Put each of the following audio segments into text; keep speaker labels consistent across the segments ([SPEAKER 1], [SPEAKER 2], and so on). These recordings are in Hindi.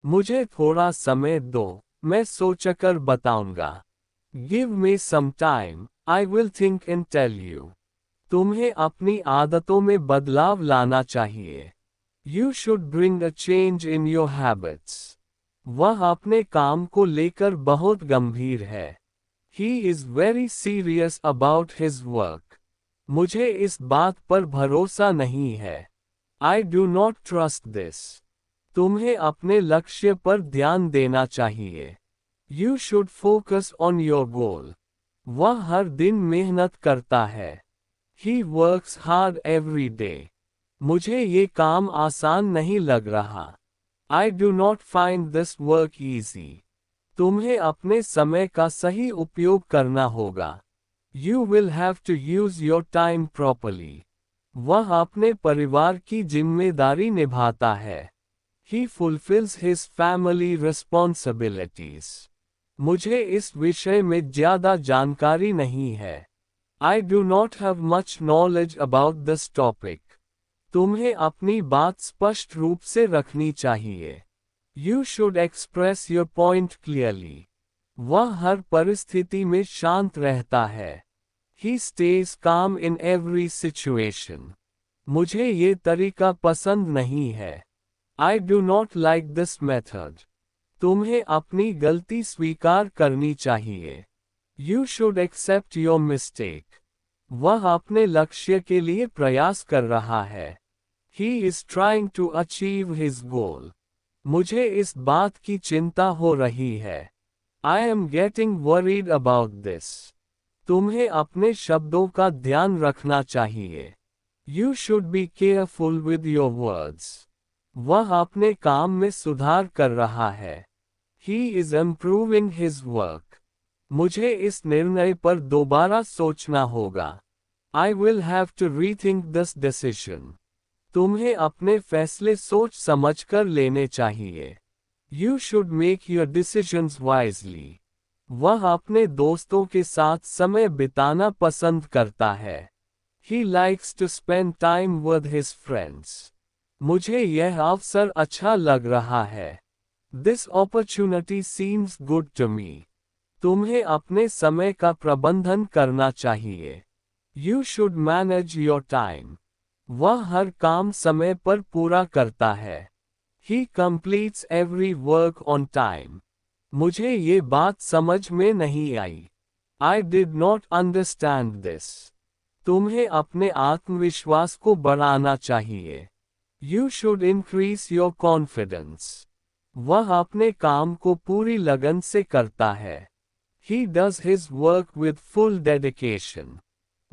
[SPEAKER 1] मुझे थोड़ा समय दो, मैं सोचकर बताऊंगा। Give me some time, I will think and tell you. तुम्हें अपनी आदतों में बदलाव लाना चाहिए। You should bring a change in your habits. वह अपने काम को लेकर बहुत गंभीर है। He is very serious about his work. मुझे इस बात पर भरोसा नहीं है। I do not trust this. तुम्हें अपने लक्ष्य पर ध्यान देना चाहिए। You should focus on your goal. वह हर दिन मेहनत करता है। He works hard every day. मुझे ये काम आसान नहीं लग रहा। I do not find this work easy. तुम्हें अपने समय का सही उपयोग करना होगा। You will have to use your time properly. वह अपने परिवार की जिम्मेदारी निभाता है। He fulfils his family responsibilities. मुझे इस विषय में ज्यादा जानकारी नहीं है। I do not have much knowledge about this topic. तुम्हें अपनी बात स्पष्ट रूप से रखनी चाहिए। You should express your point clearly. वह हर परिस्थिति में शांत रहता है। ही स्टेज काम इन एवरी सिचुएशन। मुझे ये तरीका पसंद नहीं है। I do not like this method. तुम्हें अपनी गलती स्वीकार करनी चाहिए। You should accept your mistake. वह अपने लक्ष्य के लिए प्रयास कर रहा है। He is trying to achieve his goal. मुझे इस बात की चिंता हो रही है। I am getting worried about this. तुम्हें अपने शब्दों का ध्यान रखना चाहिए। You should be careful with your words. वह अपने काम में सुधार कर रहा है। He is improving his work. मुझे इस निर्णय पर दोबारा सोचना होगा। I will have to rethink this decision. तुम्हें अपने फैसले सोच समझकर लेने चाहिए। You should make your decisions wisely. वह अपने दोस्तों के साथ समय बिताना पसंद करता है। He likes to spend time with his friends. मुझे यह अवसर अच्छा लग रहा है। This opportunity seems good to me. तुम्हें अपने समय का प्रबंधन करना चाहिए। You should manage your time. वह हर काम समय पर पूरा करता है। He completes every work on time. मुझे ये बात समझ में नहीं आई। I did not understand this. तुम्हें अपने आत्मविश्वास को बढ़ाना चाहिए। You should increase your confidence. वह अपने काम को पूरी लगन से करता है। He does his work with full dedication.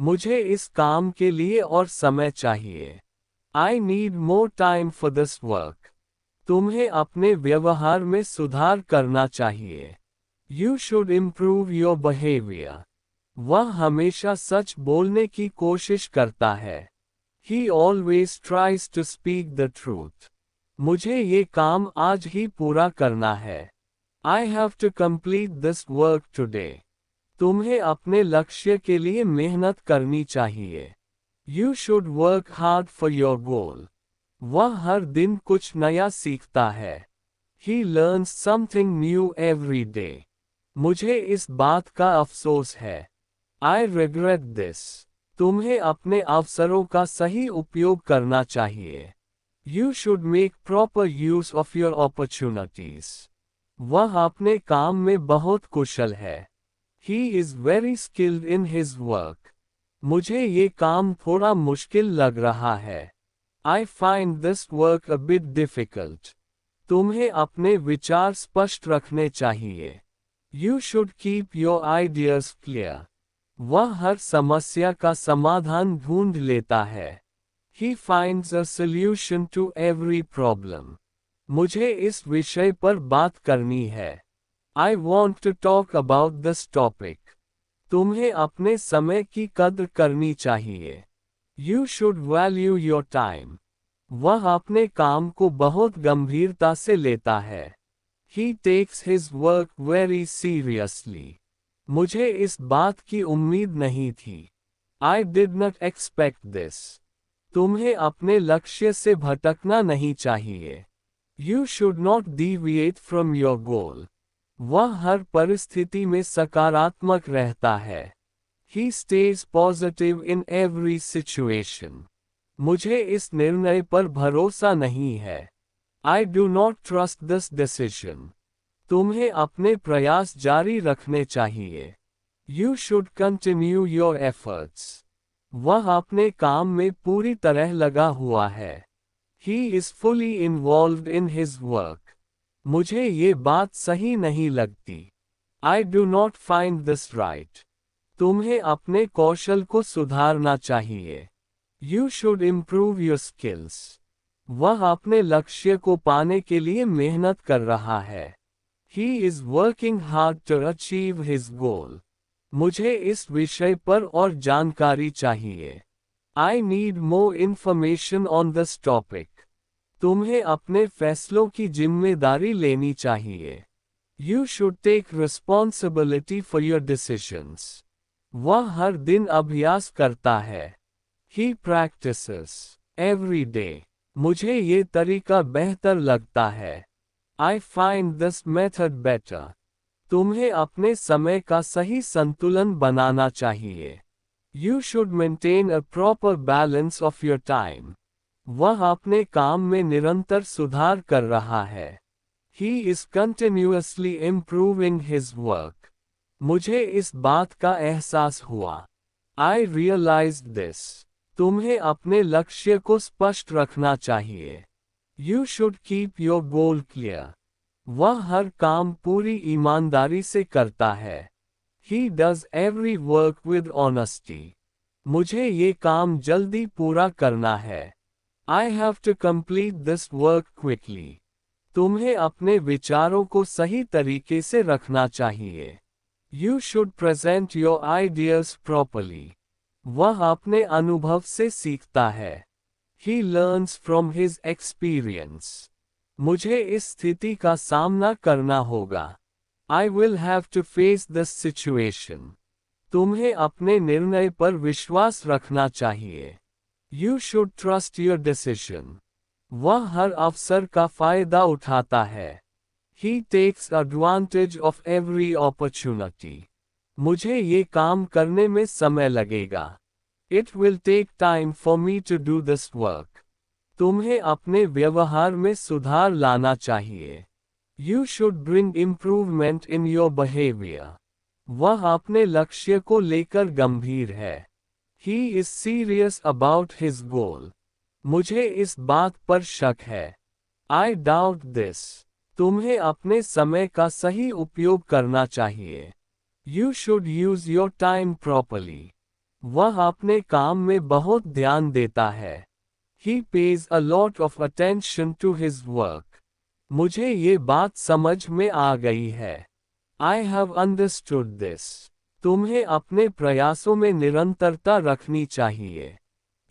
[SPEAKER 1] मुझे इस काम के लिए और समय चाहिए। I need more time for this work. तुम्हें अपने व्यवहार में सुधार करना चाहिए। You should improve your behavior. वह हमेशा सच बोलने की कोशिश करता है। He always tries to speak the truth. मुझे ये काम आज ही पूरा करना है। I have to complete this work today. तुम्हें अपने लक्ष्य के लिए मेहनत करनी चाहिए। You should work hard for your goal. वह हर दिन कुछ नया सीखता है। He learns something new every day. मुझे इस बात का अफसोस है। I regret this. तुम्हें अपने अवसरों का सही उपयोग करना चाहिए। You should make proper use of your opportunities. वह अपने काम में बहुत कुशल है। He is very skilled in his work. मुझे ये काम थोड़ा मुश्किल लग रहा है। I find this work a bit difficult. तुम्हें अपने विचार स्पष्ट रखने चाहिए। You should keep your ideas clear. वह हर समस्या का समाधान ढूंढ लेता है। He finds a solution to every problem. मुझे इस विषय पर बात करनी है। I want to talk about this topic. तुम्हें अपने समय की कद्र करनी चाहिए। You should value your time. वह अपने काम को बहुत गंभीरता से लेता है। He takes his work very seriously. मुझे इस बात की उम्मीद नहीं थी। I did not expect this. तुम्हें अपने लक्ष्य से भटकना नहीं चाहिए। You should not deviate from your goal. वह हर परिस्थिति में सकारात्मक रहता है. He stays positive in every situation. मुझे इस निर्णय पर भरोसा नहीं है. I do not trust this decision. तुम्हें अपने प्रयास जारी रखने चाहिए. You should continue your efforts. वह अपने काम में पूरी तरह लगा हुआ है. He is fully involved in his work. मुझे ये बात सही नहीं लगती. I do not find this right. तुम्हें अपने कौशल को सुधारना चाहिए. You should improve your skills. वह अपने लक्ष्य को पाने के लिए मेहनत कर रहा है. He is working hard to achieve his goal. मुझे इस विषय पर और जानकारी चाहिए. I need more information on this topic. तुम्हें अपने फैसलों की जिम्मेदारी लेनी चाहिए. You should take responsibility for your decisions. वह हर दिन अभ्यास करता है. He practices every day. मुझे ये तरीका बेहतर लगता है. I find this method better. तुम्हें अपने समय का सही संतुलन बनाना चाहिए. You should maintain a proper balance of your time. वह अपने काम में निरंतर सुधार कर रहा है. He is continuously improving his work. मुझे इस बात का एहसास हुआ. I realized this. तुम्हें अपने लक्ष्य को स्पष्ट रखना चाहिए. You should keep your goal clear. वह हर काम पूरी ईमानदारी से करता है. He does every work with honesty. मुझे ये काम जल्दी पूरा करना है. I have to complete this work quickly. तुम्हें अपने विचारों को सही तरीके से रखना चाहिए. You should present your ideas properly. वह अपने अनुभव से सीखता है. He learns from his experience. मुझे इस स्थिति का सामना करना होगा. I will have to face this situation. तुम्हें अपने निर्णय पर विश्वास रखना चाहिए. You should trust your decision. वह हर अवसर का फायदा उठाता है. He takes advantage of every opportunity. मुझे ये काम करने में समय लगेगा. It will take time for me to do this work. तुम्हें अपने व्यवहार में सुधार लाना चाहिए. You should bring improvement in your behavior. वह अपने लक्ष्य को लेकर गंभीर है. He is serious about his goal. मुझे इस बात पर शक है. I doubt this. तुम्हें अपने समय का सही उपयोग करना चाहिए. You should use your time properly. वह अपने काम में बहुत ध्यान देता है. He pays a lot of attention to his work. मुझे ये बात समझ में आ गई है. I have understood this. तुम्हें अपने प्रयासों में निरंतरता रखनी चाहिए.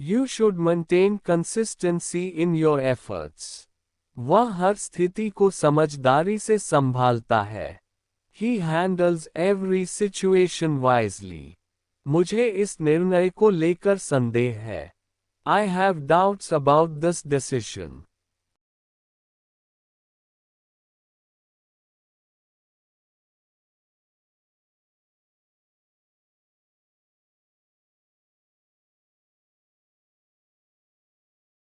[SPEAKER 1] You should maintain consistency in your efforts. वह हर स्थिति को समझदारी से संभालता है. He handles every situation wisely. मुझे इस निर्णय को लेकर संदेह है. I have doubts about this decision.